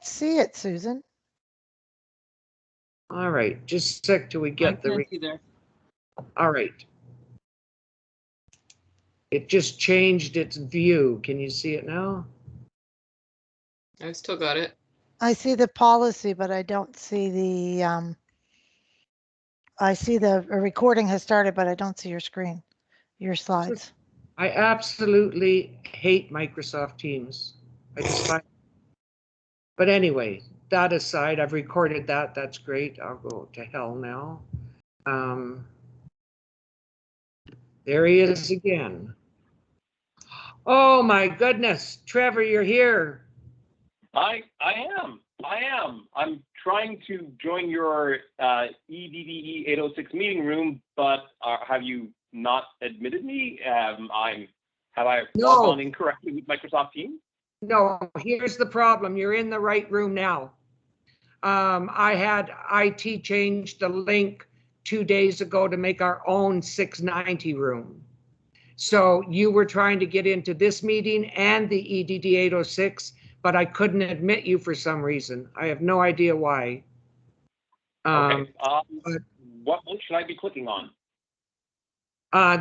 see it, Susan. All right, just a sec till we I get the. can't see there. All right. It just changed its view. Can you see it now? I've still got it. I see the policy, but I don't see the, I see the recording has started, but I don't see your screen, your slides. I absolutely hate Microsoft Teams. I just find. But anyway, that aside, I've recorded that. That's great. I'll go to hell now. There he is again. Oh my goodness, Trevor, you're here. I am. I'm trying to join your EDDE 806 meeting room, but have you not admitted me? Have I logged on incorrectly with Microsoft Teams? No, here's the problem. You're in the right room now. I had IT change the link 2 days ago to make our own 690 room. So you were trying to get into this meeting and the EDD 806, but I couldn't admit you for some reason. I have no idea why. Okay. What link should I be clicking on?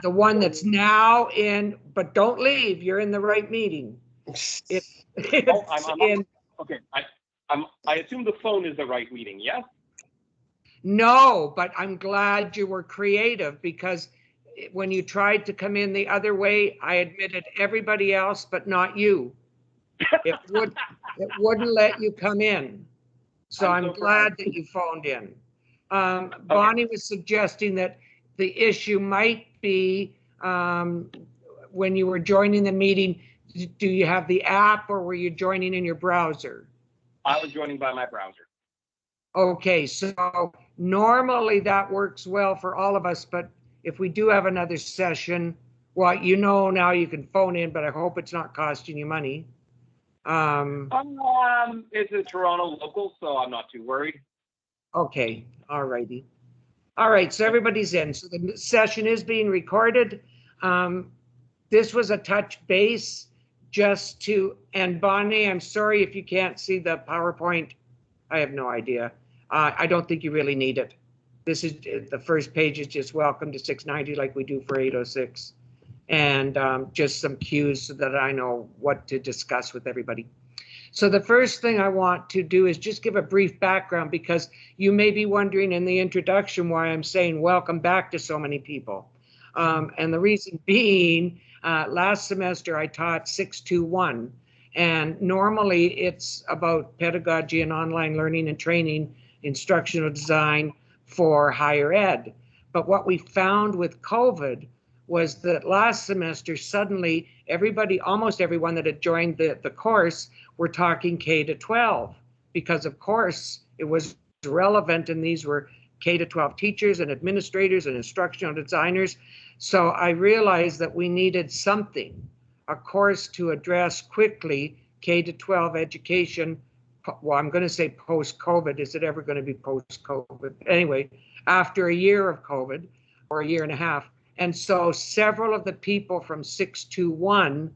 The one that's now in, but don't leave. You're in the right meeting. Okay. I assume the phone is the right meeting. Yes. No, but I'm glad you were creative, because when you tried to come in the other way, I admitted everybody else, but not you. It wouldn't let you come in. So I'm glad that you phoned in. Bonnie was suggesting that the issue might be when you were joining the meeting, do you have the app or were you joining in your browser? I was joining by my browser. Okay, so normally that works well for all of us, but if we do have another session, well, you know now you can phone in, but I hope it's not costing you money. It's a Toronto local, so I'm not too worried. Okay, all righty. All right, so everybody's in. So the session is being recorded. This was a touch base just to, and Bonnie, I'm sorry if you can't see the PowerPoint. I have no idea. I don't think you really need it. This is the first page is just welcome to 690 like we do for 806. And just some cues so that I know what to discuss with everybody. So the first thing I want to do is just give a brief background, because you may be wondering in the introduction why I'm saying welcome back to so many people. And the reason being, last semester I taught 621, and normally it's about pedagogy and online learning and training, instructional design for higher ed. But what we found with COVID was that last semester, suddenly everybody, almost everyone that had joined the course were talking K to 12, because of course it was relevant, and these were K to 12 teachers and administrators and instructional designers. So I realized that we needed something, a course to address quickly K to 12 education. Well, I'm going to say post-COVID. Is it ever going to be post-COVID? Anyway, after a year of COVID, or a year and a half. And so several of the people from 621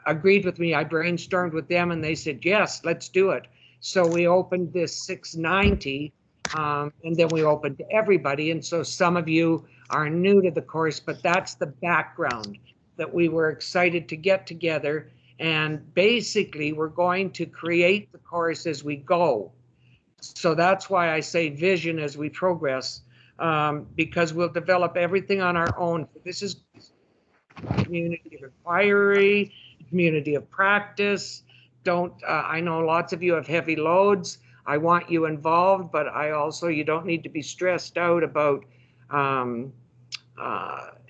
agreed with me. I brainstormed with them and they said, yes, let's do it. So we opened this 690 and then we opened to everybody. And so some of you are new to the course, but that's the background, that we were excited to get together. And basically we're going to create the course as we go. So that's why I say vision as we progress. Because we'll develop everything on our own. This is community of inquiry, community of practice. I know lots of you have heavy loads. I want you involved, but you don't need to be stressed out about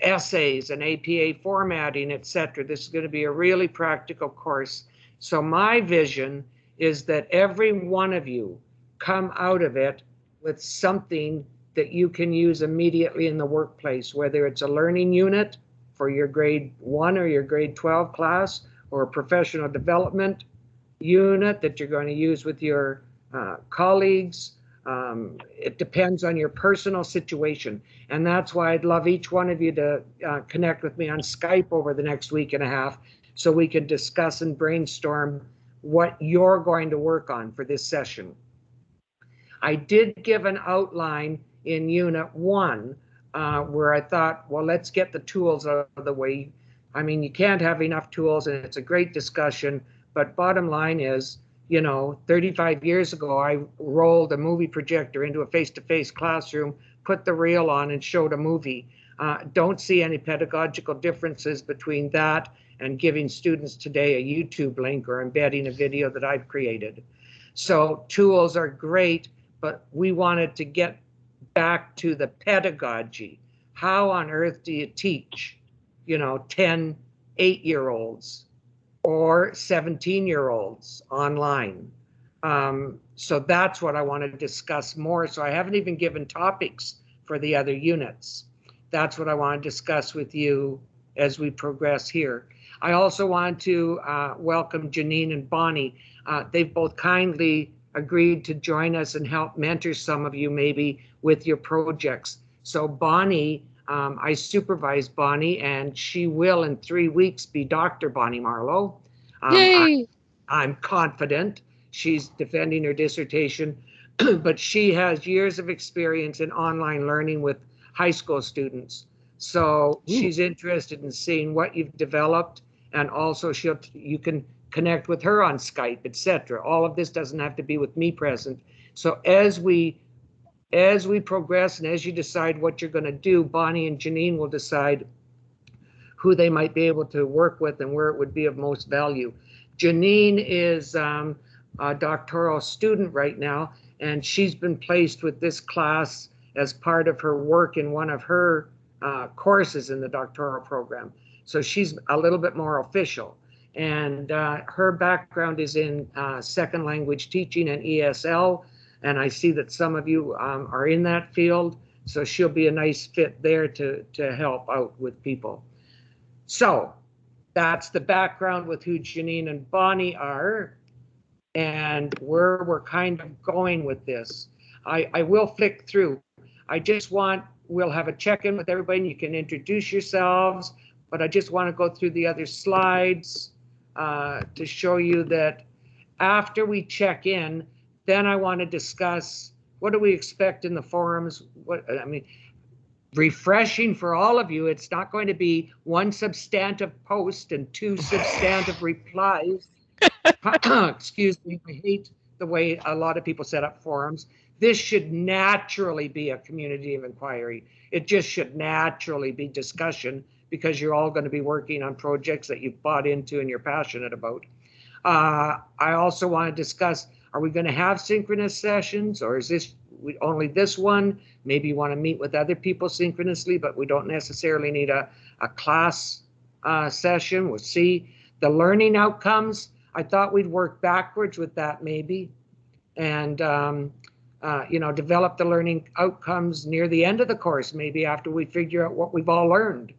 essays and APA formatting, etc. This is going to be a really practical course. So my vision is that every one of you come out of it with something that you can use immediately in the workplace, whether it's a learning unit for your grade 1 or your grade 12 class, or a professional development unit that you're going to use with your colleagues. It depends on your personal situation. And that's why I'd love each one of you to connect with me on Skype over the next week and a half, so we can discuss and brainstorm what you're going to work on for this session. I did give an outline in Unit 1 where I thought, well, let's get the tools out of the way. I mean, you can't have enough tools, and it's a great discussion, but bottom line is, you know, 35 years ago, I rolled a movie projector into a face-to-face classroom, put the reel on, and showed a movie. Don't see any pedagogical differences between that and giving students today a YouTube link or embedding a video that I've created. So tools are great, but we wanted to get back to the pedagogy. How on earth do you teach, you know, 10, 8-year-olds or 17-year-olds online? So that's what I want to discuss more. So I haven't even given topics for the other units. That's what I want to discuss with you as we progress here. I also want to welcome Janine and Bonnie. They've both kindly agreed to join us and help mentor some of you maybe with your projects. So Bonnie, I supervise Bonnie, and she will in 3 weeks be Dr. Bonnie Marlowe. Yay! I'm confident. She's defending her dissertation, but she has years of experience in online learning with high school students. So she's interested in seeing what you've developed, and also you can connect with her on Skype, etc. All of this doesn't have to be with me present. So as we progress and as you decide what you're going to do, Bonnie and Janine will decide who they might be able to work with and where it would be of most value. Janine is a doctoral student right now, and she's been placed with this class as part of her work in one of her courses in the doctoral program. So she's a little bit more official. And her background is in second language teaching and ESL. And I see that some of you are in that field. So she'll be a nice fit there to help out with people. So that's the background with who Janine and Bonnie are and where we're kind of going with this. I will flick through. I just we'll have a check-in with everybody and you can introduce yourselves, but I just want to go through the other slides to show you that after we check in, then I want to discuss what do we expect in the forums. Refreshing for all of you, it's not going to be one substantive post and 2 substantive replies. Excuse me, I hate the way a lot of people set up forums. This should naturally be a community of inquiry. It just should naturally be discussion because you're all going to be working on projects that you've bought into and you're passionate about. I also want to discuss, are we going to have synchronous sessions, or is this only this one? Maybe you want to meet with other people synchronously, but we don't necessarily need a class session. We'll see. The learning outcomes, I thought we'd work backwards with that maybe, and develop the learning outcomes near the end of the course, maybe after we figure out what we've all learned.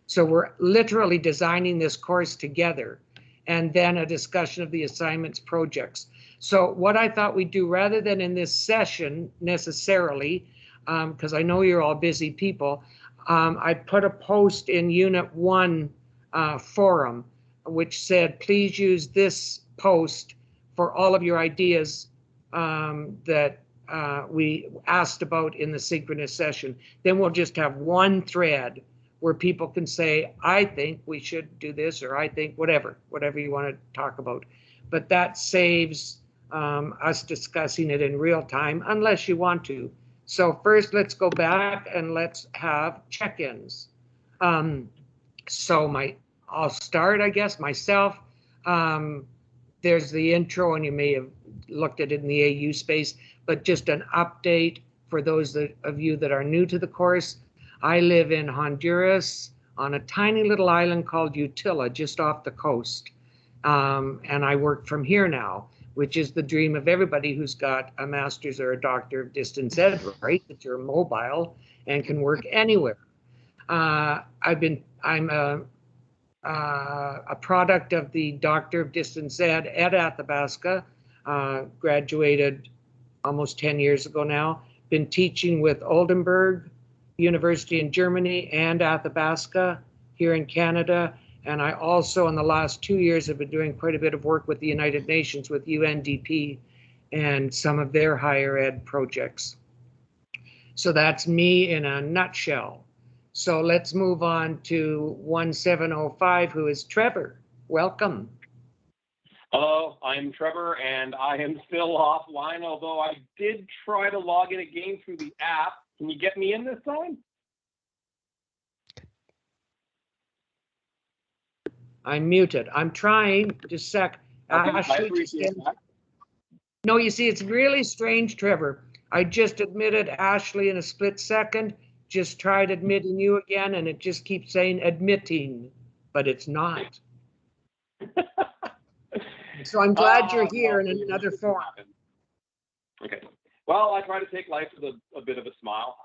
So we're literally designing this course together, and then a discussion of the assignments projects. So what I thought we'd do, rather than in this session necessarily, because I know you're all busy people, I put a post in Unit 1 forum, which said, please use this post for all of your ideas that we asked about in the synchronous session. Then we'll just have one thread where people can say, I think we should do this, or I think whatever you want to talk about. But that saves us discussing it in real time, unless you want to. So first, let's go back and let's have check-ins. I'll start, I guess, myself. There's the intro, and you may have looked at it in the AU space, but just an update for those of you that are new to the course. I live in Honduras on a tiny little island called Utila, just off the coast. And I work from here now, which is the dream of everybody who's got a master's or a doctor of distance ed, right? That you're mobile and can work anywhere. I'm a product of the Doctor of Distance Ed at Athabasca, graduated almost 10 years ago now. Been teaching with Oldenburg University in Germany and Athabasca here in Canada, And I also, in the last 2 years, have been doing quite a bit of work with the United Nations, with UNDP and some of their higher ed projects. So that's me in a nutshell. So let's move on to 1705, who is Trevor. Welcome. Hello, I'm Trevor, and I am still offline, although I did try to log in again through the app. Can you get me in this time? I'm muted. I'm trying. Just a sec. Okay, I Ashley, appreciate that. no, you see, it's really strange, Trevor. I just admitted Ashley in a split second, just tried admitting you again, and it just keeps saying admitting, but it's not. So I'm glad you're here in another form. Okay. Well, I try to take life with a bit of a smile.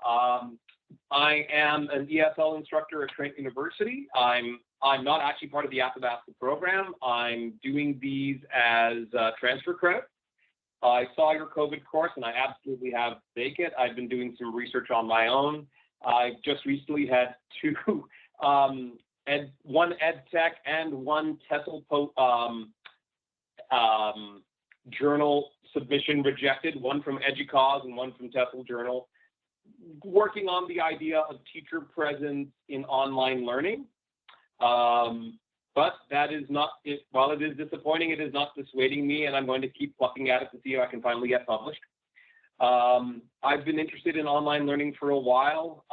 I am an ESL instructor at Trent University. I'm not actually part of the Athabasca program. I'm doing these as transfer credit. I saw your COVID course and I absolutely have to take it. I've been doing some research on my own. I just recently had two, one ed tech and one TESOL journal submission rejected, one from EDUCAUSE and one from TESOL Journal, working on the idea of teacher presence in online learning. But that is not, while it is disappointing, it is not dissuading me, and I'm going to keep plucking at it to see if I can finally get published. I've been interested in online learning for a while.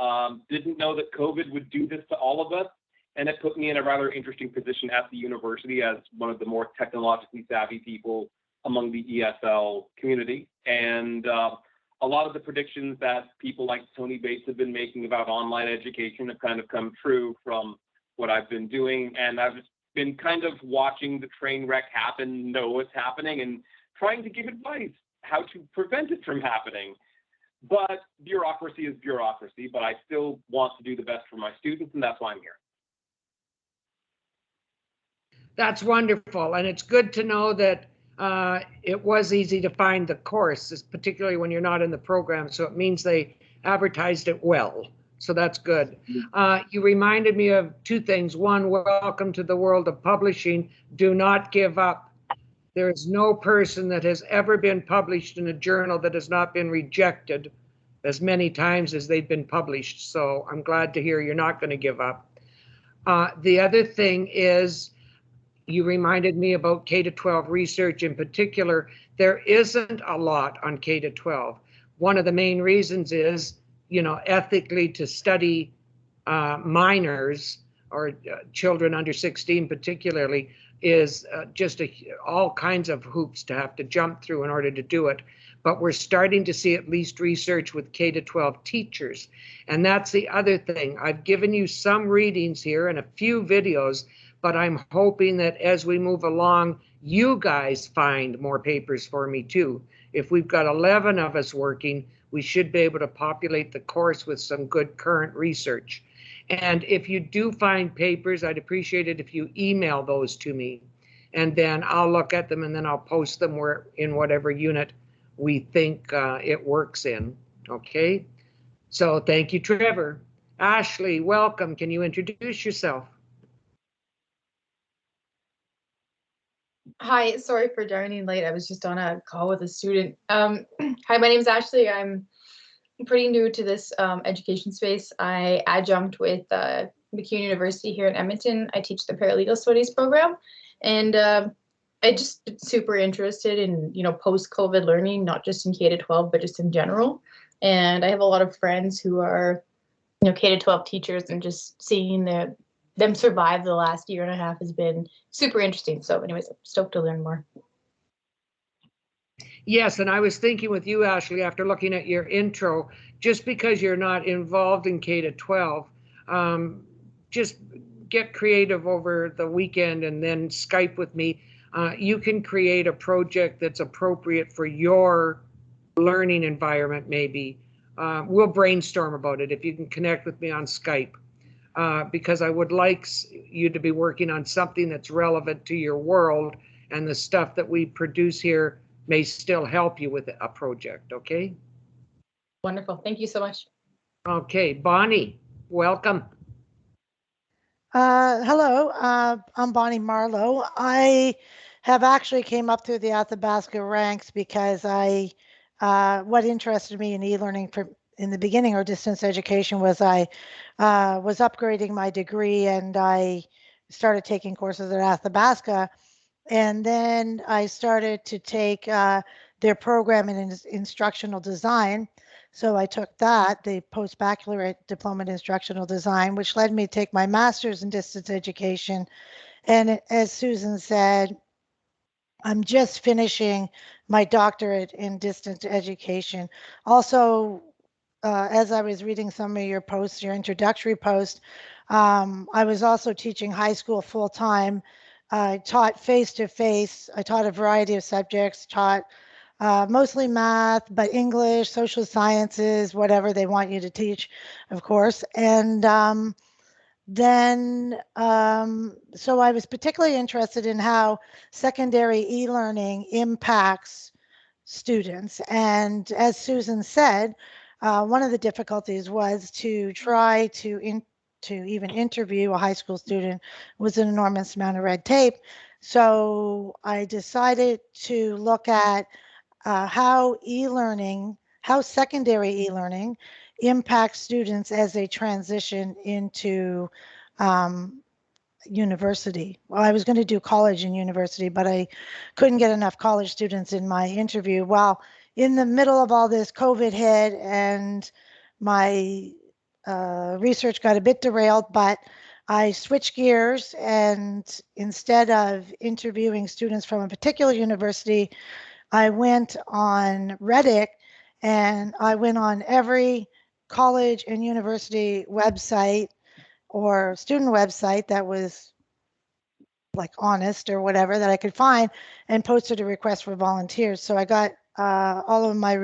Didn't know that COVID would do this to all of us, and it put me in a rather interesting position at the university as one of the more technologically savvy people among the ESL community. And a lot of the predictions that people like Tony Bates have been making about online education have kind of come true from what I've been doing. And I've been kind of watching the train wreck happen, know what's happening, and trying to give advice how to prevent it from happening. But bureaucracy is bureaucracy, but I still want to do the best for my students, and that's why I'm here. That's wonderful. And it's good to know that it was easy to find the course, particularly when you're not in the program. So it means they advertised it well. So that's good. You reminded me of two things. One, welcome to the world of publishing. Do not give up. There is no person that has ever been published in a journal that has not been rejected as many times as they've been published. So I'm glad to hear you're not going to give up. The other thing is, you reminded me about K-12 research in particular. There isn't a lot on K-12. One of the main reasons is, ethically to study minors or children under 16 particularly is just all kinds of hoops to have to jump through in order to do it. But we're starting to see at least research with K-12 teachers. And that's the other thing. I've given you some readings here and a few videos, but I'm hoping that as we move along, you guys find more papers for me too. If we've got 11 of us working, we should be able to populate the course with some good current research. And if you do find papers, I'd appreciate it if you email those to me. And then I'll look at them and then I'll post them in whatever unit we think it works in, okay? So thank you, Trevor. Ashley, welcome. Can you introduce yourself? Hi, sorry for joining late. I was just on a call with a student. Hi, my name is Ashley. I'm pretty new to this education space. I adjunct with McCune University here in Edmonton. I teach the paralegal studies program, and I just super interested in post-COVID learning, not just in K-12, but just in general. And I have a lot of friends who are K-12 teachers, and just seeing them survive the last year and a half has been super interesting. So anyways, I'm stoked to learn more. Yes, and I was thinking with you, Ashley, after looking at your intro, just because you're not involved in K-12, just get creative over the weekend and then Skype with me. You can create a project that's appropriate for your learning environment, maybe. We'll brainstorm about it if you can connect with me on Skype. Because I would like you to be working on something that's relevant to your world, and the stuff that we produce here may still help you with a project, okay? Wonderful. Thank you so much. Okay, Bonnie, welcome. Hello, I'm Bonnie Marlowe. I have actually came up through the Athabasca ranks because what interested me in e-learning in the beginning or distance education was I was upgrading my degree and I started taking courses at Athabasca. And then I started to take their program in instructional design. So I took that, the post-baccalaureate diploma in instructional design, which led me to take my master's in distance education. And as Susan said, I'm just finishing my doctorate in distance education. Also, as I was reading some of your posts, your introductory post, I was also teaching high school full time. I taught face to face. I taught a variety of subjects, taught mostly math, but English, social sciences, whatever they want you to teach, of course. And so I was particularly interested in how secondary e-learning impacts students. And as Susan said, one of the difficulties was to try to even interview a high school student was an enormous amount of red tape. So I decided to look at how secondary e-learning impacts students as they transition into university. Well, I was going to do college and university, but I couldn't get enough college students in my interview. Well, in the middle of all this, COVID hit and my research got a bit derailed, but I switched gears and instead of interviewing students from a particular university, I went on Reddit and I went on every college and university website or student website that was like honest or whatever that I could find and posted a request for volunteers. So I got all of my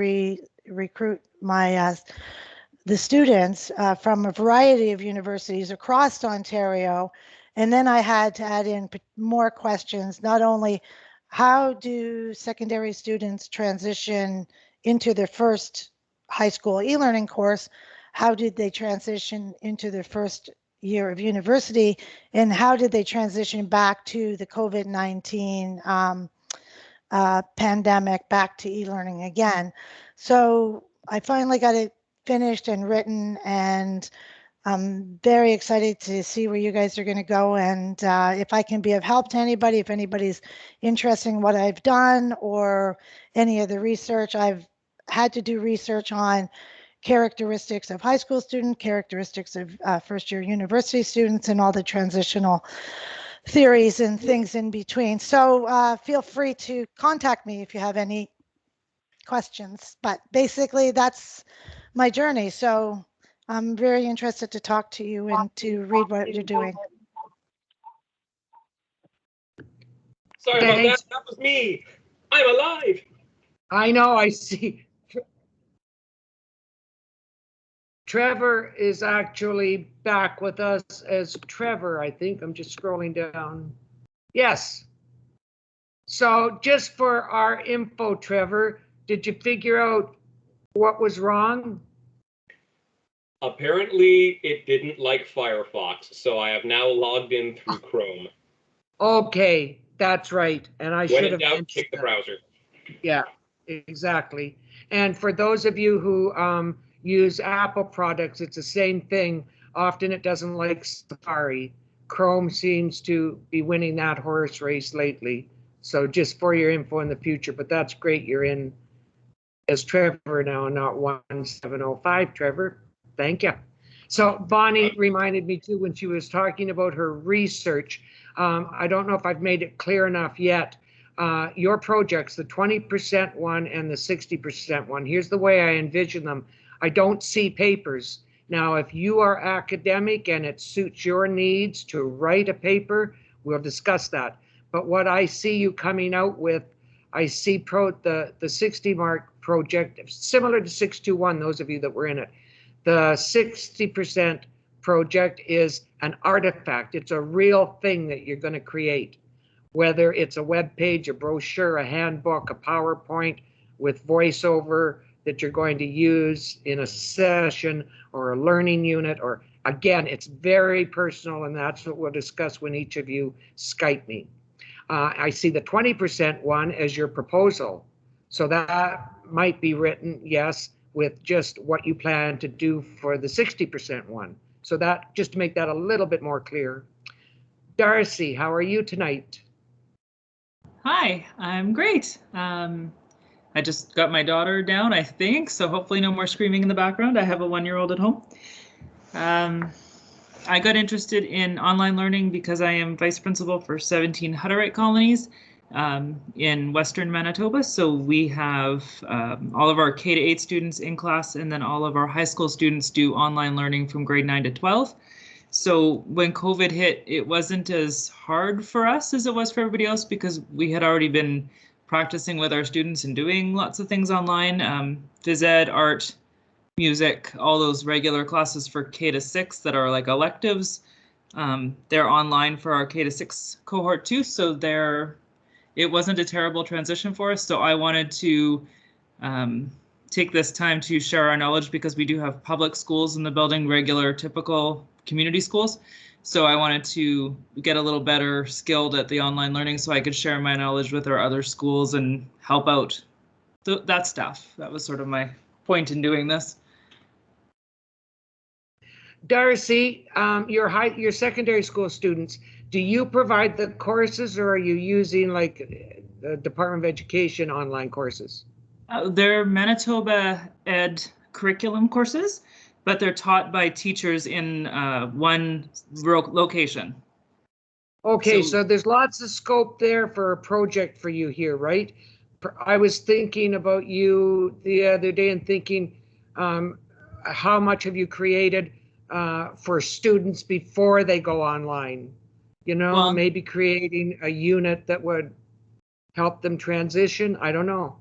the students from a variety of universities across Ontario. And then I had to add in more questions, not only how do secondary students transition into their first high school e-learning course, how did they transition into their first year of university, and how did they transition back to the COVID-19 pandemic, back to e-learning again. So I finally got it finished and written, and I'm very excited to see where you guys are going to go. And if I can be of help to anybody, if anybody's interested in what I've done or any of the research, I've had to do research on characteristics of high school students, characteristics of first year university students, and all the transitional theories and things in between. So feel free to contact me if you have any questions. But basically, that's my journey. So I'm very interested to talk to you and to read what you're doing. Sorry about that. Thanks. That was me. I'm alive. I know, I see. Trevor is actually back with us as Trevor, I think. I'm just scrolling down. Yes. So just for our info, Trevor, did you figure out what was wrong? Apparently, it didn't like Firefox, so I have now logged in through Chrome. Okay, that's right. And I When should in have doubt, kick the browser. Yeah, exactly. And for those of you who use Apple products, it's the same thing. Often it doesn't like Safari. Chrome seems to be winning that horse race lately. So just for your info in the future, but that's great. You're in as Trevor now, not 1705 Trevor. Thank you. So Bonnie reminded me too when she was talking about her research. I don't know if I've made it clear enough yet. Your projects, the 20% one and the 60% one, here's the way I envision them. I don't see papers. Now, if you are academic and it suits your needs to write a paper, we'll discuss that. But what I see you coming out with, I see the 60 mark project, similar to 621, those of you that were in it. The 60% project is an artifact. It's a real thing that you're going to create, whether it's a web page, a brochure, a handbook, a PowerPoint with voiceover that you're going to use in a session or a learning unit or Again, it's very personal, and that's what we'll discuss when each of you Skype me. I see the 20% one as your proposal. So that might be written, yes, with just what you plan to do for the 60% one. So that, just to make that a little bit more clear. Darcy, how are you tonight? Hi, I'm great. I just got my daughter down, I think, so hopefully no more screaming in the background. I have a 1-year-old at home. I got interested in online learning because I am vice principal for 17 Hutterite colonies in Western Manitoba. So we have all of our K-8 students in class, and then all of our high school students do online learning from grade 9 to 12. So when COVID hit, it wasn't as hard for us as it was for everybody else because we had already been practicing with our students and doing lots of things online, phys ed, art, music, all those regular classes for K to 6 that are like electives. They're online for our K to 6 cohort too, so it wasn't a terrible transition for us. So I wanted to take this time to share our knowledge because we do have public schools in the building, regular, typical community schools. So I wanted to get a little better skilled at the online learning so I could share my knowledge with our other schools and help out that stuff. That was sort of my point in doing this. Darcy, your secondary school students, do you provide the courses or are you using like the Department of Education online courses? They're Manitoba Ed curriculum courses, but they're taught by teachers in one location. Okay, so there's lots of scope there for a project for you here, right? I was thinking about you the other day and thinking, how much have you created for students before they go online? You know, well, maybe creating a unit that would help them transition. I don't know.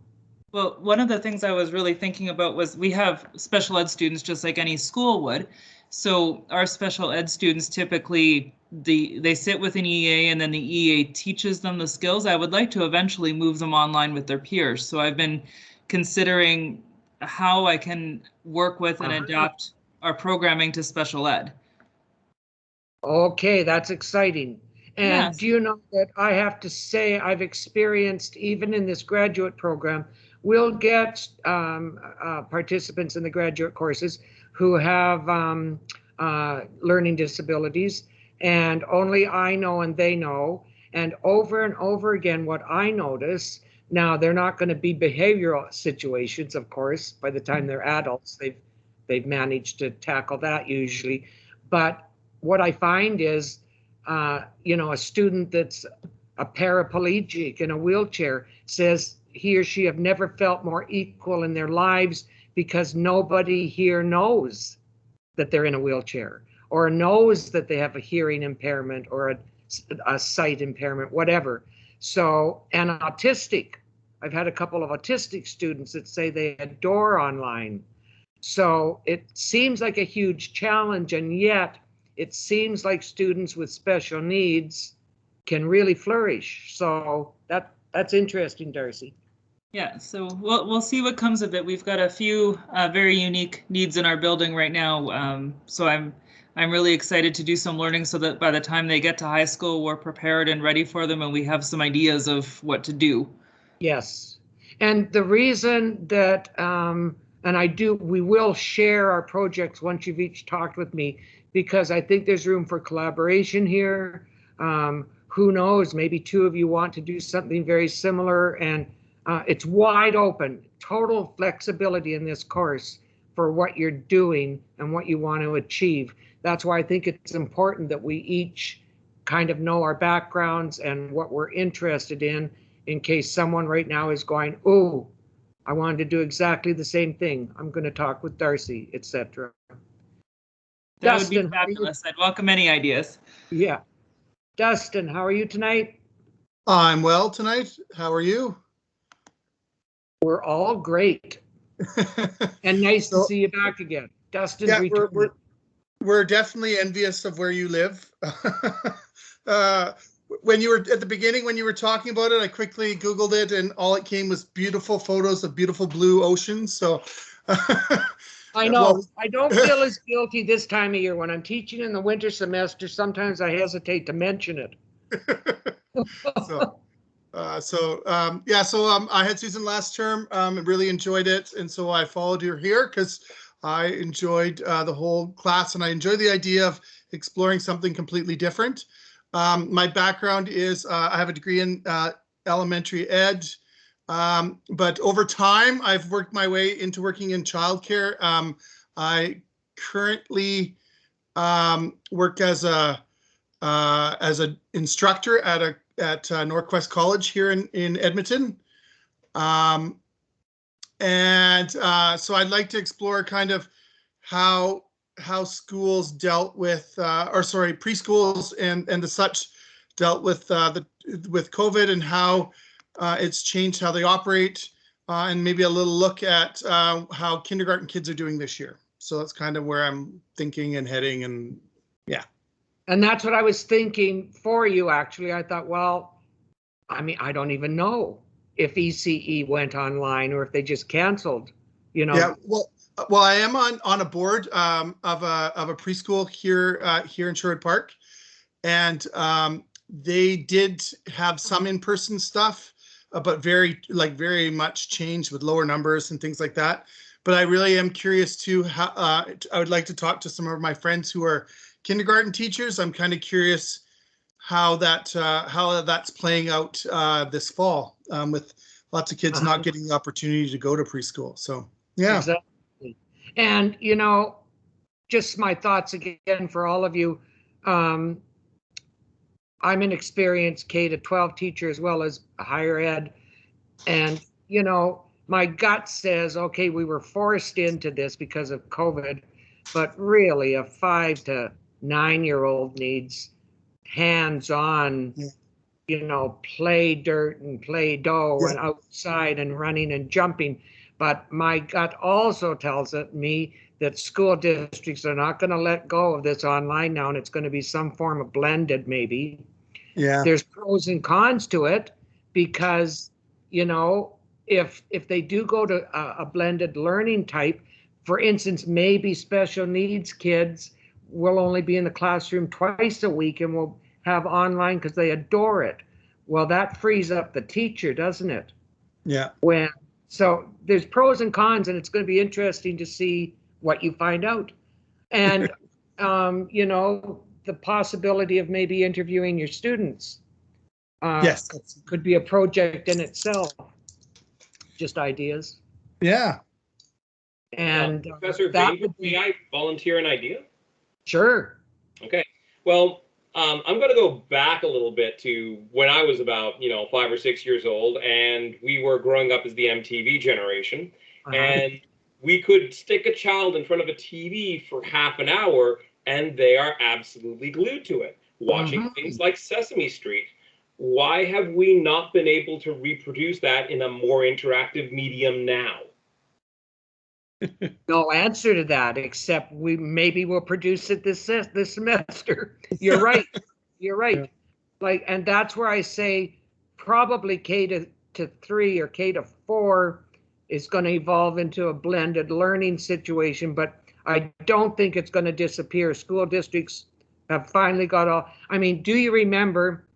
Well, one of the things I was really thinking about was we have special ed students just like any school would. So our special ed students typically, they sit with an EA and then the EA teaches them the skills. I would like to eventually move them online with their peers. So I've been considering how I can work with and adapt our programming to special ed. Okay, that's exciting. And yes. Do you know that I have to say I've experienced, even in this graduate program, we'll get participants in the graduate courses who have learning disabilities, and only I know and they know. And over again, what I notice, now they're not going to be behavioral situations, of course, by the time they're adults, they've managed to tackle that usually. But what I find is, you know, a student that's a paraplegic in a wheelchair says he or she have never felt more equal in their lives because nobody here knows that they're in a wheelchair or knows that they have a hearing impairment or a sight impairment, whatever. So, and autistic, I've had a couple of autistic students that say they adore online. So it seems like a huge challenge, and yet it seems like students with special needs can really flourish. So that's interesting, Darcy. Yeah, so we'll see what comes of it. We've got a few very unique needs in our building right now. So I'm really excited to do some learning so that by the time they get to high school, we're prepared and ready for them and we have some ideas of what to do. Yes, and the reason that, we will share our projects once you've each talked with me, because I think there's room for collaboration here. Who knows, maybe two of you want to do something very similar, and it's wide open, total flexibility in this course for what you're doing and what you want to achieve. That's why I think it's important that we each kind of know our backgrounds and what we're interested in case someone right now is going, oh, I wanted to do exactly the same thing. I'm going to talk with Darcy, etc. That Dustin, would be fabulous. I'd welcome any ideas. Yeah. Dustin, how are you tonight? I'm well tonight. How are you? We're all great. And nice to see you back again. Dustin, yeah, we're definitely envious of where you live. When you were at the beginning, when you were talking about it, I quickly Googled it and all it came was beautiful photos of beautiful blue oceans. So I know. Well, I don't feel as guilty this time of year when I'm teaching in the winter semester. Sometimes I hesitate to mention it. So, I had Susan last term, and really enjoyed it. And so I followed her here because I enjoyed the whole class, and I enjoy the idea of exploring something completely different. My background is I have a degree in elementary ed, but over time I've worked my way into working in childcare. I currently work as an instructor at Norquest College here in Edmonton. So I'd like to explore kind of how schools dealt with, preschools and the such dealt with with COVID, and how it's changed how they operate, and maybe a little look at how kindergarten kids are doing this year. So that's kind of where I'm thinking and heading, and yeah. And that's what I was thinking for you, actually. I thought, well, I mean, I don't even know if ECE went online or if they just canceled, you know. Yeah, well, I am on a board of a preschool here in Sherwood Park, and they did have some in-person stuff, but very much changed with lower numbers and things like that. But I really am curious to how I would like to talk to some of my friends who are kindergarten teachers. I'm kind of curious how that's playing out this fall, with lots of kids not getting the opportunity to go to preschool. So yeah. Exactly. And you know, just my thoughts again for all of you. I'm an experienced K-12 teacher as well as higher ed, and you know, my gut says, okay, we were forced into this because of COVID, but really a 5 to 9-year-old needs hands-on, you know, play dirt and play dough and outside and running and jumping. But my gut also tells me that school districts are not going to let go of this online now, and it's going to be some form of blended maybe. Yeah. There's pros and cons to it because, you know, if they do go to a blended learning type, for instance, maybe special needs kids will only be in the classroom twice a week and will have online because they adore it. Well, that frees up the teacher, doesn't it? Yeah. So there's pros and cons, and it's going to be interesting to see what you find out. And, you know, the possibility of maybe interviewing your students. Yes. Could be a project in itself. Just ideas. Yeah. And Professor Bainbridge, may I volunteer an idea? Sure. Okay. Well, I'm going to go back a little bit to when I was about, 5 or 6 years old, and we were growing up as the MTV generation, and we could stick a child in front of a TV for half an hour, and they are absolutely glued to it, watching things like Sesame Street. Why have we not been able to reproduce that in a more interactive medium now? No answer to that, except we'll produce it this semester. You're right. You're right. Yeah. And that's where I say probably K to 3 or K to 4 is going to evolve into a blended learning situation, but I don't think it's going to disappear. School districts have finally got all. I mean, do you remember,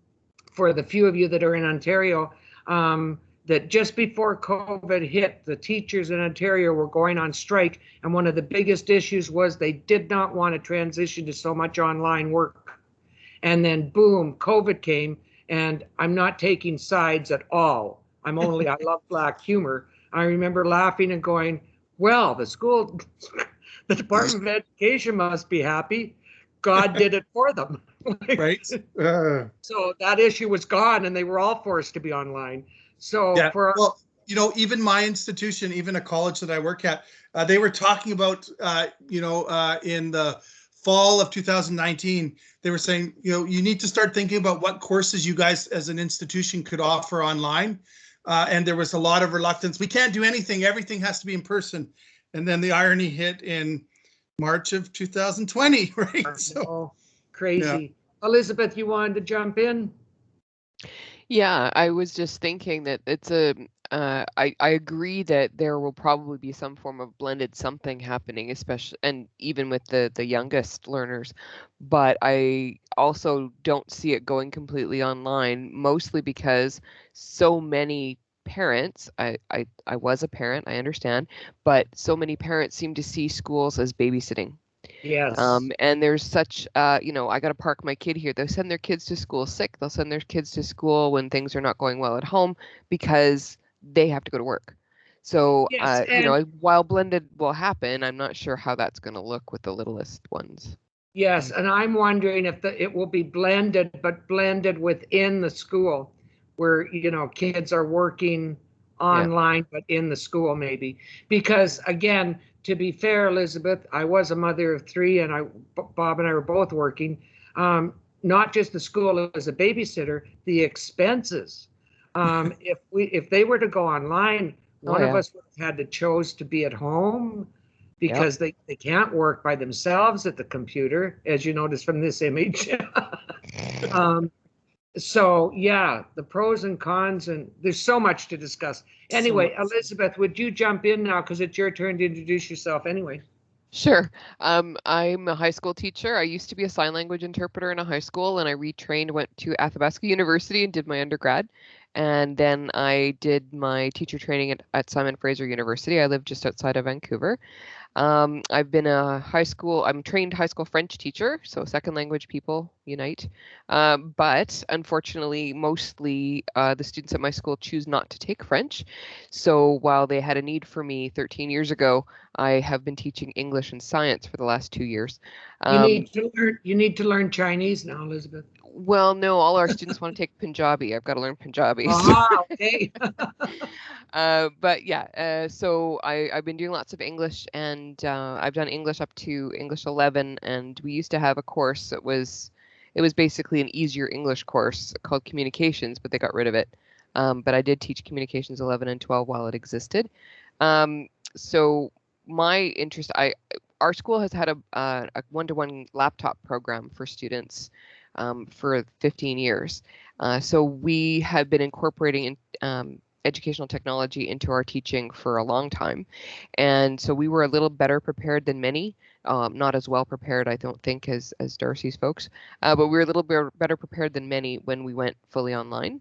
for the few of you that are in Ontario, that just before COVID hit, the teachers in Ontario were going on strike, and one of the biggest issues was they did not want to transition to so much online work. And then boom, COVID came, and I'm not taking sides at all. I love black humor. I remember laughing and going, well, the Department of Education must be happy. God did it for them. Right. So that issue was gone, and they were all forced to be online. So yeah. Well, even my institution, even a college that I work at, they were talking about, in the fall of 2019, they were saying, you need to start thinking about what courses you guys as an institution could offer online. And there was a lot of reluctance. We can't do anything. Everything has to be in person. And then the irony hit in March of 2020, right? So crazy. Yeah. Elizabeth, you wanted to jump in? Yeah, I was just thinking that it's I agree that there will probably be some form of blended something happening, especially and even with the youngest learners. But I also don't see it going completely online, mostly because so many parents, I was a parent, I understand, but so many parents seem to see schools as babysitting. Yes. And there's such, I got to park my kid here. They'll send their kids to school sick. They'll send their kids to school when things are not going well at home because they have to go to work. So, Yes, and while blended will happen, I'm not sure how that's going to look with the littlest ones. yes, and I'm wondering if it will be blended, but blended within the school, where kids are working online, but in the school maybe. Because again, to be fair, Elizabeth, I was a mother of three, and Bob and I were both working. Not just the school as a babysitter, the expenses. If they were to go online, one of us would have had to choose to be at home because they can't work by themselves at the computer, as you notice from this image. So yeah, the pros and cons, and there's so much to discuss. Anyway, Elizabeth, would you jump in now, because it's your turn to introduce yourself anyway? Sure. I'm a high school teacher. I used to be a sign language interpreter in a high school, and I retrained, went to Athabasca University and did my undergrad. And then I did my teacher training at Simon Fraser University. I live just outside of Vancouver. I've been I'm trained high school French teacher, so second language people unite. But unfortunately, mostly the students at my school choose not to take French. So while they had a need for me 13 years ago, I have been teaching English and science for the last 2 years. You need to learn Chinese now, Elizabeth. Well, no, all our students want to take Punjabi. I've got to learn Punjabi. Okay. But yeah, so I've been doing lots of English, and I've done English up to English 11, and we used to have a course that it was basically an easier English course called Communications, but they got rid of it. But I did teach Communications 11 and 12 while it existed. So my interest, our school has had a one-to-one laptop program for students for 15 years. So we have been incorporating educational technology into our teaching for a long time. And so we were a little better prepared than many, not as well prepared, I don't think, as Darcy's folks, but we were a little better prepared than many when we went fully online.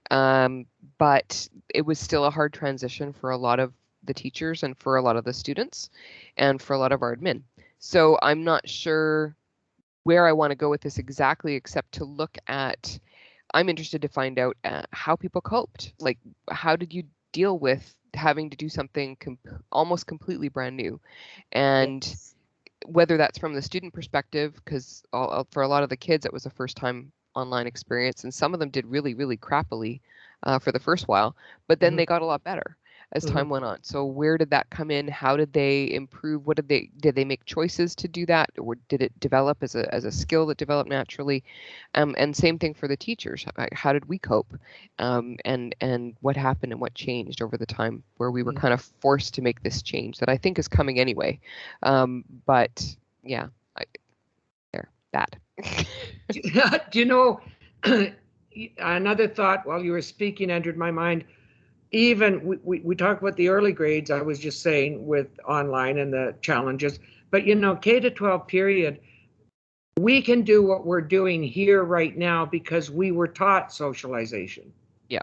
But it was still a hard transition for a lot of the teachers and for a lot of the students and for a lot of our admin. So I'm not sure where I want to go with this exactly, except to look at, I'm interested to find out how people coped. Like, how did you deal with having to do something almost completely brand new? And whether that's from the student perspective, because for a lot of the kids, it was a first time online experience, and some of them did really, really crappily for the first while, but then they got a lot better as time went on. So where did that come in? How did they improve? Did they make choices to do that, or did it develop as a skill that developed naturally? And same thing for the teachers. How did we cope? And what happened and what changed over the time where we were kind of forced to make this change that I think is coming anyway. But yeah, that. Do you know, another thought while you were speaking entered my mind. Even we talk about the early grades, I was just saying, with online and the challenges, but K to 12 period, we can do what we're doing here right now because we were taught socialization. Yeah.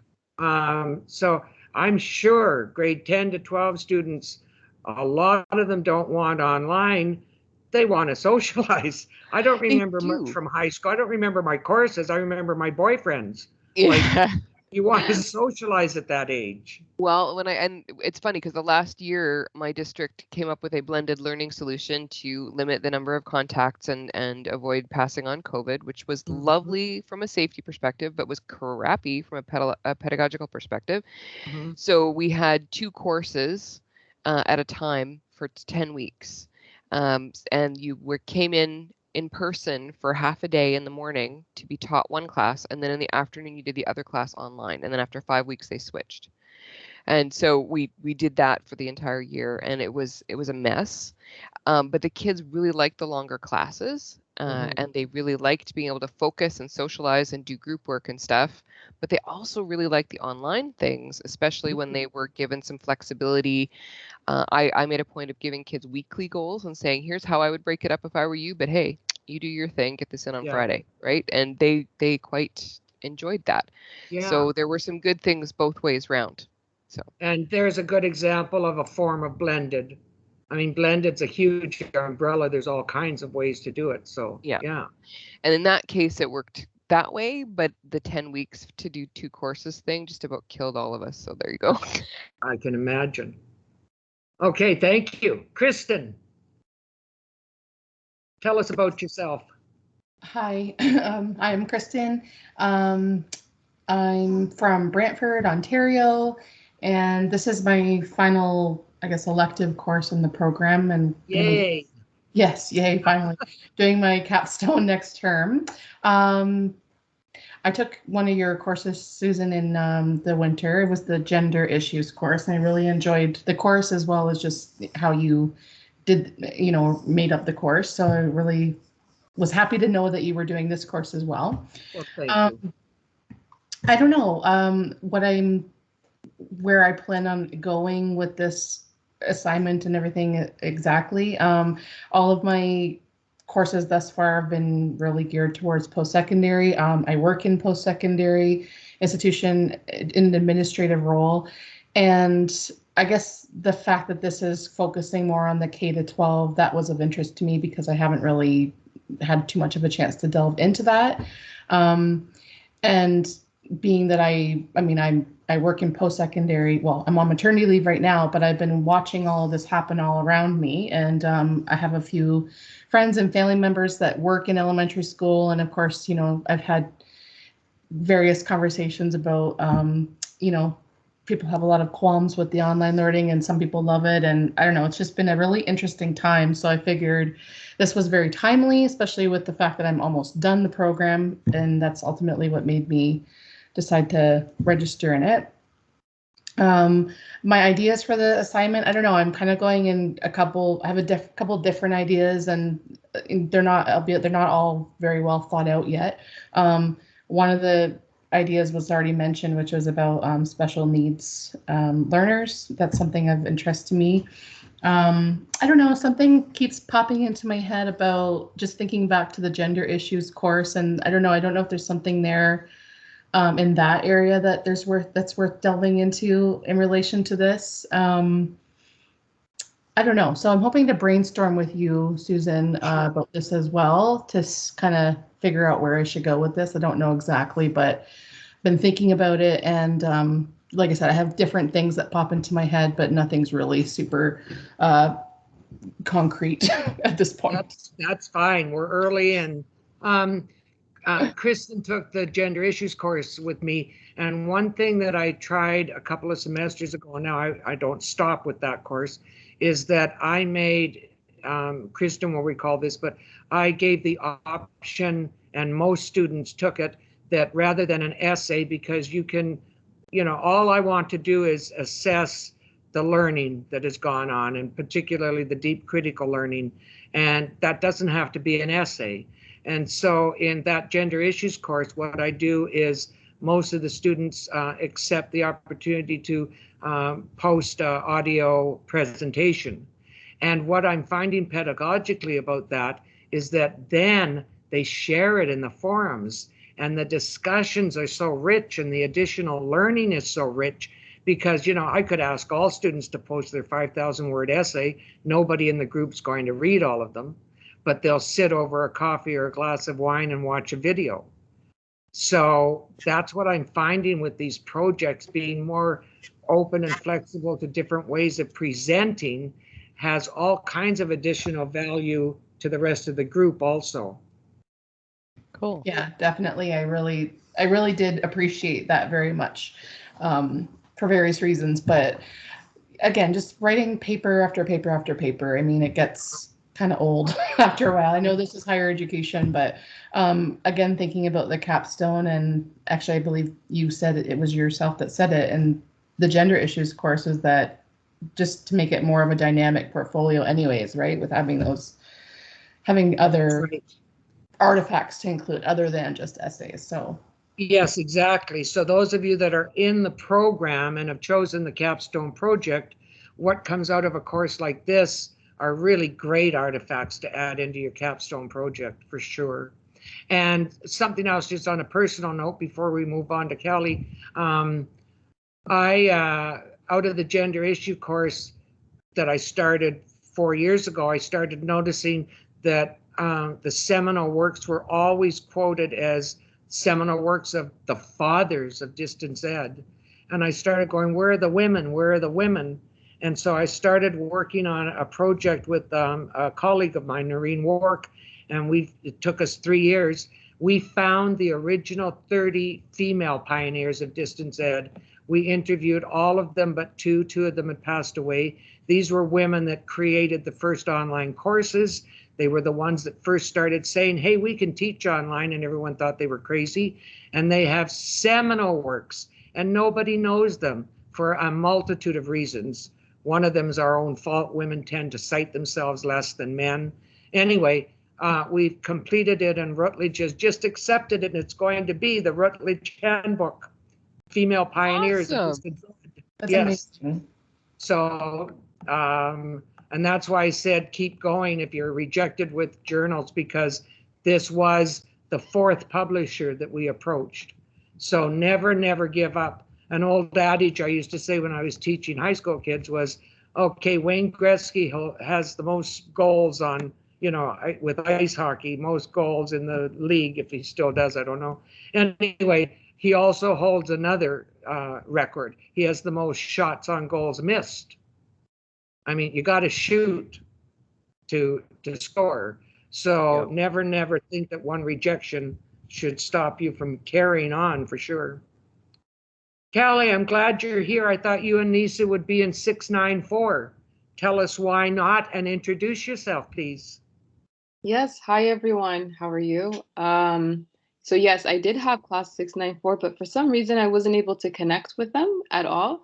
So I'm sure grade 10 to 12 students, a lot of them don't want online. They want to socialize. I don't remember much from high school. I don't remember my courses. I remember my boyfriends. Yeah. You want to socialize at that age. Well, and it's funny because the last year my district came up with a blended learning solution to limit the number of contacts and avoid passing on COVID, which was lovely from a safety perspective, but was crappy from a pedagogical perspective. So we had 2 courses at a time for 10 weeks. And you came in person for half a day in the morning to be taught one class, and then in the afternoon you did the other class online, and then after 5 weeks they switched. And so we did that for the entire year, and it was a mess. But the kids really liked the longer classes, and they really liked being able to focus and socialize and do group work and stuff. But they also really liked the online things, especially when they were given some flexibility. I made a point of giving kids weekly goals and saying, here's how I would break it up if I were you, but hey, you do your thing, get this in on Friday, right? And they quite enjoyed that. Yeah. So there were some good things both ways round. So. And there's a good example of a form of blended. I mean, blended's a huge umbrella. There's all kinds of ways to do it. So yeah. And in that case, it worked that way, but the 10 weeks to do 2 courses thing just about killed all of us. So there you go. I can imagine. Okay, thank you. Kristen, tell us about yourself. Hi, I'm Kristen. I'm from Brantford, Ontario, and this is my final, I guess, elective course in the program. And yay! Yes, yay! Finally, doing my capstone next term. I took one of your courses, Susan, in the winter. It was the gender issues course, and I really enjoyed the course as well as just how you did, made up the course. So I really was happy to know that you were doing this course as well. Well, thank you. I don't know where I plan on going with this assignment and everything exactly. All of my courses thus far have been really geared towards post-secondary. I work in post-secondary institution in an administrative role, and I guess the fact that this is focusing more on the K-12, that was of interest to me because I haven't really had too much of a chance to delve into that. And being that I work in post-secondary, well, I'm on maternity leave right now, but I've been watching all of this happen all around me. And I have a few friends and family members that work in elementary school. And of course, I've had various conversations about, people have a lot of qualms with the online learning and some people love it. And I don't know, it's just been a really interesting time. So I figured this was very timely, especially with the fact that I'm almost done the program. And that's ultimately what made me decide to register in it. My ideas for the assignment, I don't know, I'm kind of going in I have a couple different ideas, and they're not all very well thought out yet. One of the ideas was already mentioned, which was about special needs learners. That's something of interest to me. I don't know, something keeps popping into my head about just thinking back to the gender issues course, and I don't know if there's something there in that area that's worth delving into in relation to this. I don't know. So I'm hoping to brainstorm with you, Susan, about this as well to kind of figure out where I should go with this. I don't know exactly, but been thinking about it. And like I said, I have different things that pop into my head, but nothing's really super concrete at this point. That's fine. We're early, and Kristen took the gender issues course with me. And one thing that I tried a couple of semesters ago, now I don't stop with that course, is that I made, Kristen will recall this, but I gave the option, and most students took it, that rather than an essay, because you can, all I want to do is assess the learning that has gone on, and particularly the deep critical learning, and that doesn't have to be an essay. And so in that gender issues course, what I do is most of the students accept the opportunity to post audio presentation. And what I'm finding pedagogically about that is that then they share it in the forums, and the discussions are so rich and the additional learning is so rich, because, I could ask all students to post their 5,000 word essay. Nobody in the group's going to read all of them, but they'll sit over a coffee or a glass of wine and watch a video. So that's what I'm finding with these projects, being more open and flexible to different ways of presenting has all kinds of additional value to the rest of the group also. Cool. Yeah, definitely. I really did appreciate that very much for various reasons. But again, just writing paper after paper after paper, I mean, it gets kind of old after a while. I know this is higher education, but again, thinking about the capstone, and actually I believe you said it was yourself that said it, and the gender issues course is that just to make it more of a dynamic portfolio anyways, right? With having other artifacts to include other than just essays. So Yes, exactly. So those of you that are in the program and have chosen the capstone project, what comes out of a course like this are really great artifacts to add into your capstone project for sure. And something else, just on a personal note, before we move on to Kelly, out of the gender issue course that I started 4 years ago, I started noticing that the seminal works were always quoted as seminal works of the fathers of distance ed. And I started going, where are the women? Where are the women? And so I started working on a project with a colleague of mine, Noreen Wark, and it took us 3 years. We found the original 30 female pioneers of distance ed. We interviewed all of them but two. Two of them had passed away. These were women that created the first online courses. They were the ones that first started saying, hey, we can teach online, and everyone thought they were crazy. And they have seminal works, and nobody knows them for a multitude of reasons. One of them is our own fault. Women tend to cite themselves less than men. Anyway, we've completed it, and Rutledge has just accepted it, and it's going to be the Rutledge Handbook, Female Pioneers. Awesome. that's Yes. amazing. So, and that's why I said keep going if you're rejected with journals, because this was the 4th publisher that we approached. So never, never give up. An old adage I used to say when I was teaching high school kids was, okay, Wayne Gretzky has the most goals on, with ice hockey, most goals in the league, if he still does, I don't know. Anyway, he also holds another record. He has the most shots on goals missed. I mean, you got to shoot to score. So never, never think that one rejection should stop you from carrying on, for sure. Callie, I'm glad you're here. I thought you and Nisa would be in 694. Tell us why not, and introduce yourself, please. Yes, hi everyone. How are you? So yes, I did have class 694, but for some reason I wasn't able to connect with them at all.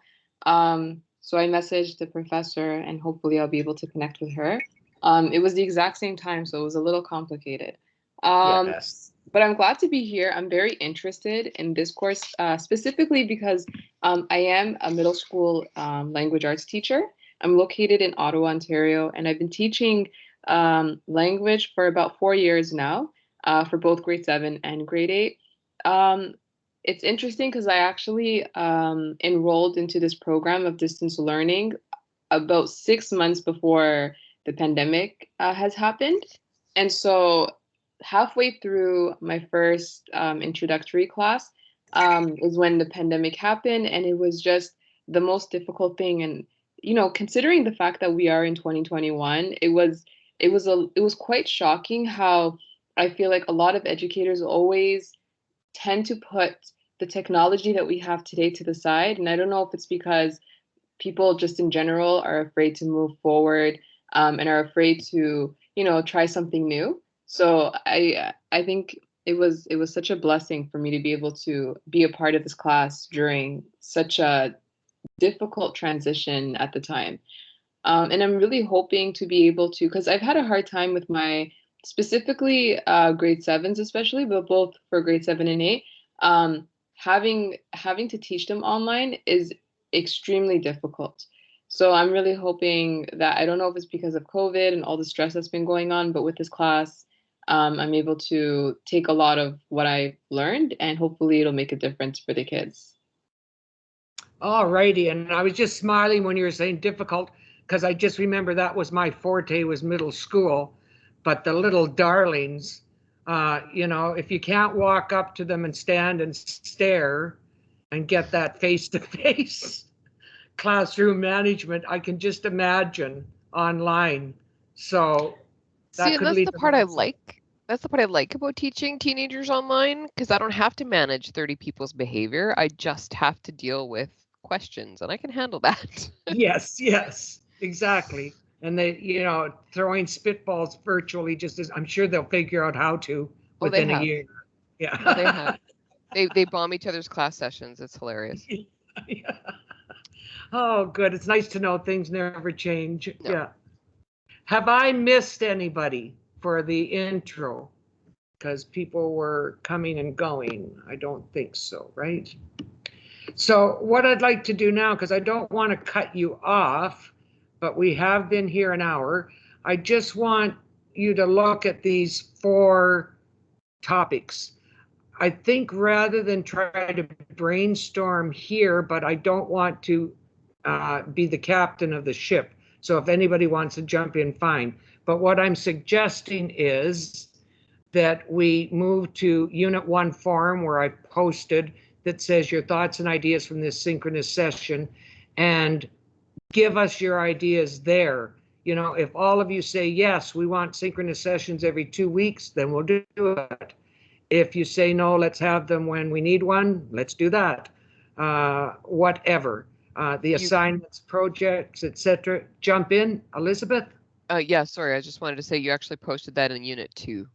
So I messaged the professor and hopefully I'll be able to connect with her. It was the exact same time, so it was a little complicated. Yes. But I'm glad to be here. I'm very interested in this course, specifically because I am a middle school language arts teacher. I'm located in Ottawa, Ontario, and I've been teaching language for about 4 years now, for both grade 7 and grade 8. It's interesting because I actually enrolled into this program of distance learning about 6 months before the pandemic has happened. And so halfway through my first introductory class is when the pandemic happened, and it was just the most difficult thing. And considering the fact that we are in 2021, it was quite shocking how I feel like a lot of educators always tend to put the technology that we have today to the side. And I don't know if it's because people just in general are afraid to move forward and are afraid to, try something new. So I think it was such a blessing for me to be able to be a part of this class during such a difficult transition at the time. And I'm really hoping to be able to, because I've had a hard time with my, specifically grade 7s especially, but both for grade 7 and 8, having to teach them online is extremely difficult. So I'm really hoping that, I don't know if it's because of COVID and all the stress that's been going on, but with this class, I'm able to take a lot of what I've learned and hopefully it'll make a difference for the kids. All righty, and I was just smiling when you were saying difficult, because I just remember that was my forte, was middle school. But the little darlings, if you can't walk up to them and stand and stare and get that face-to-face classroom management, I can just imagine online. So See, and that's the part I like. That's the part I like about teaching teenagers online, because I don't have to manage 30 people's behavior. I just have to deal with questions, and I can handle that. Yes, exactly. And they, throwing spitballs virtually, just as I'm sure they'll figure out how to within a year. Yeah. Oh, they have. They bomb each other's class sessions. It's hilarious. Yeah. Oh, good. It's nice to know things never change. No. Yeah. Have I missed anybody for the intro? because people were coming and going. I don't think so, right? So what I'd like to do now, because I don't want to cut you off, but we have been here an hour. I just want you to look at these 4 topics. I think rather than try to brainstorm here, but I don't want to be the captain of the ship. So if anybody wants to jump in, fine. But what I'm suggesting is that we move to Unit 1 forum where I posted that says your thoughts and ideas from this synchronous session, and give us your ideas there. You know, if all of you say, yes, we want synchronous sessions every 2 weeks, then we'll do it. If you say, no, let's have them when we need one, let's do that. Whatever. The assignments, projects, etc. Jump in, Elizabeth. Yeah, sorry, I just wanted to say you actually posted that in Unit 2.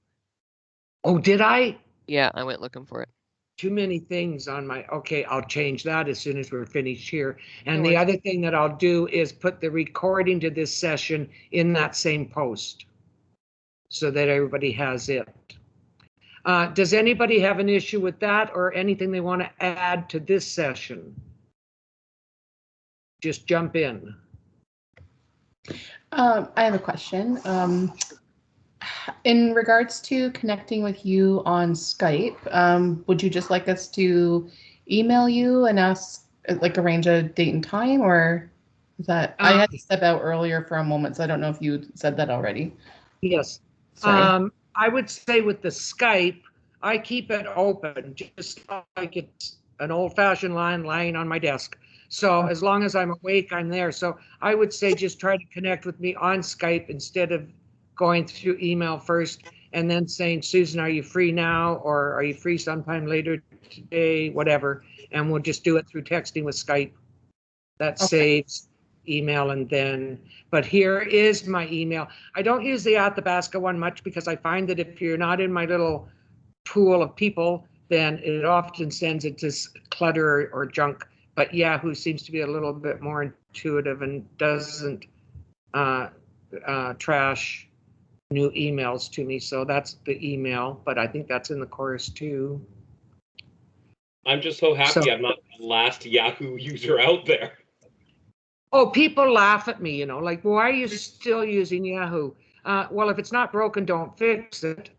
Oh, did I? Yeah, I went looking for it. Too many things on my, okay, I'll change that as soon as we're finished here. And No the worries. other thing that I'll do is put the recording to this session in that same post so that everybody has it. Does anybody have an issue with that or anything they want to add to this session? Just jump in. I have a question. In regards to connecting with you on Skype, would you just like us to email you and ask, like, arrange a date and time, or is that? I had to step out earlier for a moment, so I don't know if you said that already. Yes. Sorry. I would say with the Skype, I keep it open, just like it's an old-fashioned line lying on my desk. So as long as I'm awake, I'm there. So I would say just try to connect with me on Skype instead of going through email first and then saying, Susan, are you free now? Or are you free sometime later today? Whatever. And we'll just do it through texting with Skype. That saves email and then, but here is my email. I don't use the Athabasca one much because I find that if you're not in my little pool of people, then it often sends it to clutter or junk. But Yahoo seems to be a little bit more intuitive and doesn't trash new emails to me. So that's the email, but I think that's in the course too. I'm just so happy I'm not the last Yahoo user out there. Oh, people laugh at me, you know, like, why are you still using Yahoo? Well, if it's not broken, don't fix it.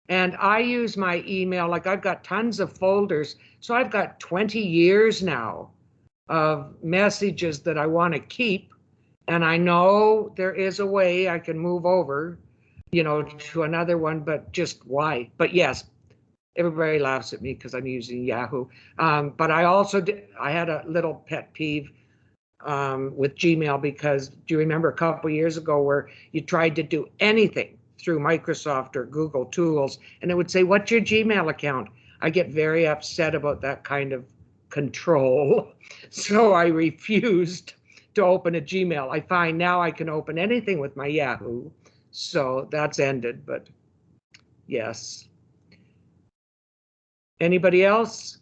And I use my email, like I've got tons of folders. So I've got 20 years now of messages that I want to keep. And I know there is a way I can move over, you know, to another one, but just why? But yes, everybody laughs at me because I'm using Yahoo. But I also I had a little pet peeve with Gmail, because do you remember a couple of years ago where you tried to do anything through Microsoft or Google Tools and it would say, what's your Gmail account? I get very upset about that kind of control. So I refused to open a Gmail. I find now I can open anything with my Yahoo. So that's ended, but yes. Anybody else?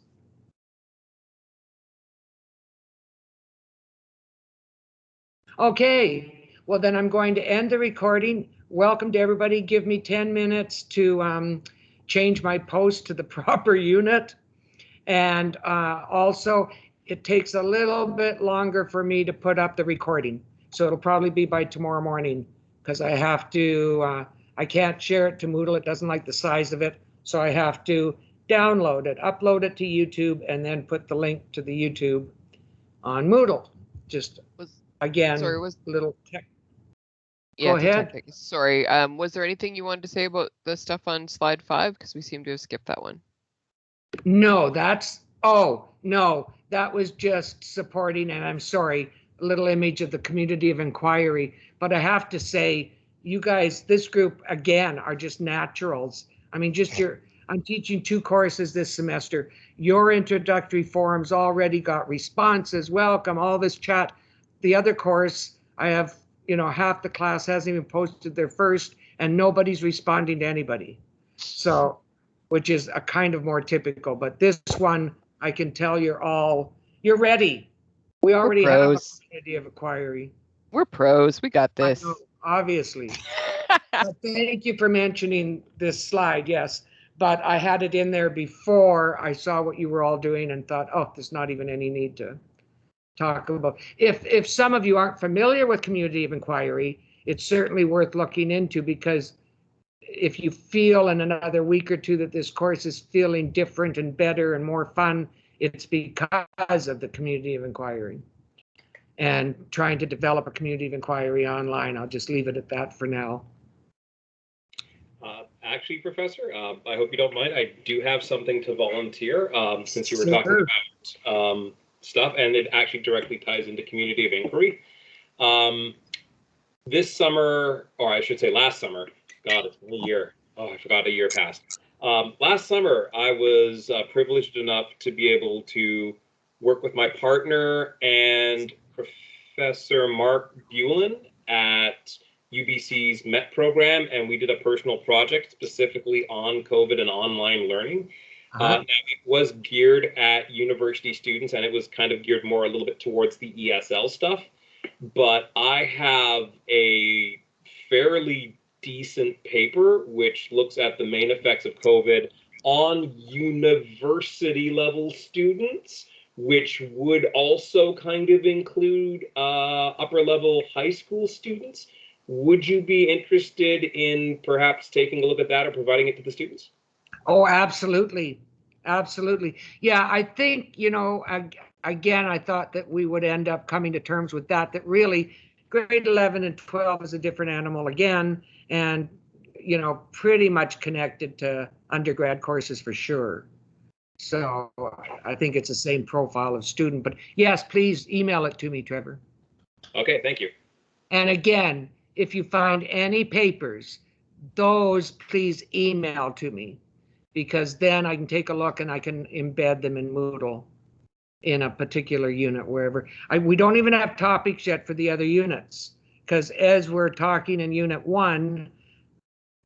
Okay, well then I'm going to end the recording. Welcome to everybody. Give me 10 minutes to change my post to the proper unit. And also it takes a little bit longer for me to put up the recording. So it'll probably be by tomorrow morning because I have to, I can't share it to Moodle. It doesn't like the size of it. So I have to download it, upload it to YouTube, and then put the link to the YouTube on Moodle. Just again, Sorry, little tech. Yeah, Go ahead. Sorry, was there anything you wanted to say about the stuff on slide 5? Because we seem to have skipped that one. No, that's, oh, no, that was just supporting, and I'm sorry, a little image of the community of inquiry. But I have to say, you guys, this group, again, are just naturals. I mean, just I'm teaching 2 courses this semester. Your introductory forums already got responses, welcome, all this chat. The other course, I have, you know, half the class hasn't even posted their first and nobody's responding to anybody. So, which is a kind of more typical, but this one, I can tell you're ready. We already have a community of inquiry. We're pros, we got this. I know, obviously. But thank you for mentioning this slide, yes. but I had it in there before I saw what you were all doing and thought, oh, there's not even any need to talk about. If some of you aren't familiar with community of inquiry, it's certainly worth looking into, because if you feel in another week or two that this course is feeling different and better and more fun, it's because of the community of inquiry and trying to develop a community of inquiry online. I'll just leave it at that for now. Actually, Professor, I hope you don't mind. I do have something to volunteer, since you were talking about stuff, and it actually directly ties into community of inquiry. This summer, or I should say last summer, God, it's been a year. Oh, I forgot a year passed. Last summer, I was privileged enough to be able to work with my partner and Professor Mark Bulin at UBC's MET program, and we did a personal project specifically on COVID and online learning. Now, it was geared at university students, and it was kind of geared more a little bit towards the ESL stuff. But I have a fairly decent paper which looks at the main effects of COVID on university level students, which would also kind of include upper level high school students. Would you be interested in perhaps taking a look at that or providing it to the students? Oh, absolutely. Absolutely. Yeah, I think, you know, again, I thought that we would end up coming to terms with that really grade 11 and 12 is a different animal again, and, you know, pretty much connected to undergrad courses for sure. So I think it's the same profile of student, but yes, please email it to me, Trevor. Okay, thank you. And again, if you find any papers, those please email to me, because then I can take a look and I can embed them in Moodle in a particular unit, wherever. We don't even have topics yet for the other units, because as we're talking in unit 1,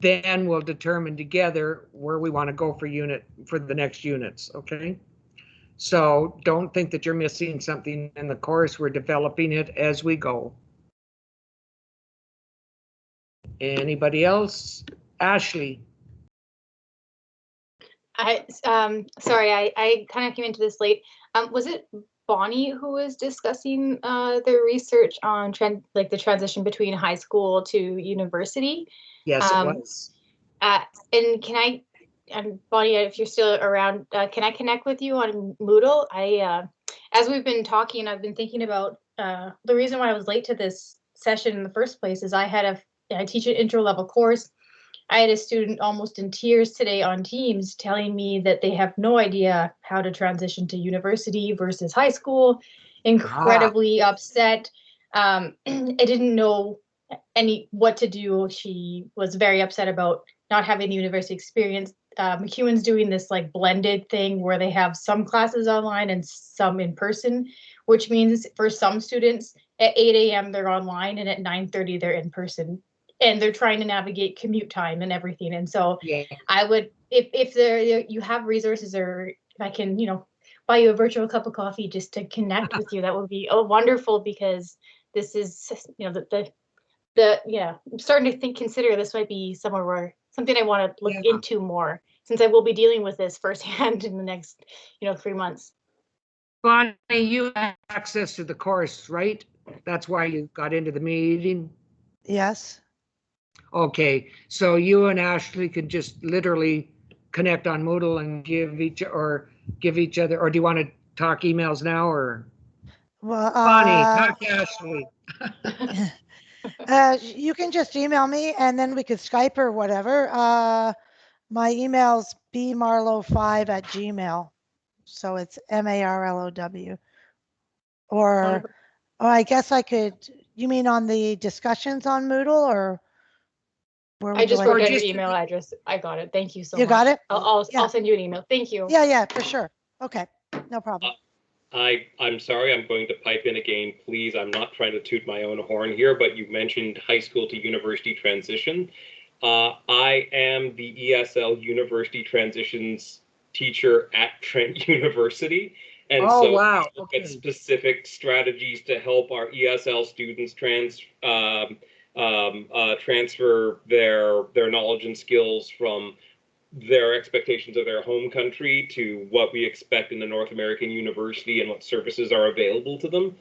then we'll determine together where we want to go for the next units, okay? So don't think that you're missing something in the course. We're developing it as we go. Anybody else? Ashley. Sorry, I kind of came into this late. Was it Bonnie who was discussing the research on the transition between high school to university? Yes, it was. And Bonnie, if you're still around, can I connect with you on Moodle? As we've been talking, I've been thinking about the reason why I was late to this session in the first place is I teach an intro level course. I had a student almost in tears today on Teams telling me that they have no idea how to transition to university versus high school. Incredibly upset. I didn't know what to do. She was very upset about not having the university experience. McEwen's doing this like blended thing where they have some classes online and some in person, which means for some students at 8 a.m. they're online and at 9:30 they're in person. And they're trying to navigate commute time and everything. And so yeah. I would, if you have resources, or if I can, buy you a virtual cup of coffee just to connect with you, that would be wonderful, because this is, I'm starting to consider this might be something I want to look into more, since I will be dealing with this firsthand in the next, 3 months. Bonnie, you have access to the course, right? That's why you got into the meeting? Yes. Okay, so you and Ashley can just literally connect on Moodle and give each other, or do you want to talk emails now, or? Well, Bonnie, talk to Ashley. You can just email me and then we could Skype or whatever. My email's bmarlow5@gmail. So it's MARLOW. Or I guess I could, you mean on the discussions on Moodle, or? I just wrote down your email address. I got it. Thank you so much. You got it? I'll send you an email. Thank you. Yeah, for sure. Okay, no problem. I'm sorry, I'm going to pipe in again, please. I'm not trying to toot my own horn here, but you mentioned high school to university transition. I am the ESL University Transitions teacher at Trent University. And so wow. we look at specific strategies to help our ESL students transfer their knowledge and skills from their expectations of their home country to what we expect in a North American university and what services are available to them.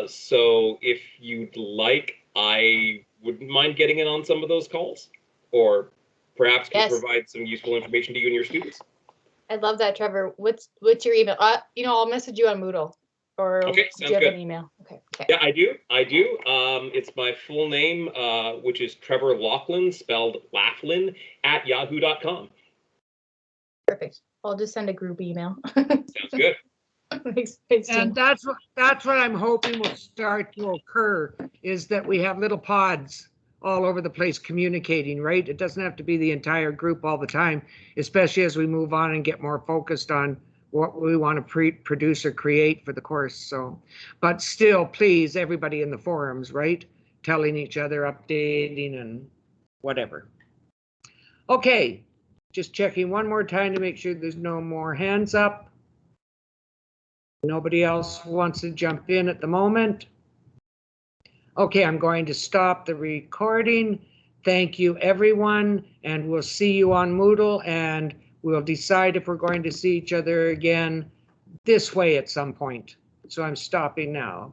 So if you'd like, I wouldn't mind getting in on some of those calls, or perhaps can provide some useful information to you and your students. I love that, Trevor. What's your email? I'll message you on Moodle. Or okay, do you have an email? Okay. Yeah, I do. It's my full name, which is Trevor Laughlin, spelled Laughlin, at yahoo.com. Perfect. I'll just send a group email. Sounds good. Thanks, and that's what I'm hoping will start to occur, is that we have little pods all over the place communicating, right? It doesn't have to be the entire group all the time, especially as we move on and get more focused on what we want to produce or create for the course. So, but still, please, everybody in the forums, right? Telling each other, updating and whatever. Okay, just checking one more time to make sure there's no more hands up. Nobody else wants to jump in at the moment. Okay, I'm going to stop the recording. Thank you, everyone, and we'll see you on Moodle, and we'll decide if we're going to see each other again this way at some point. So I'm stopping now.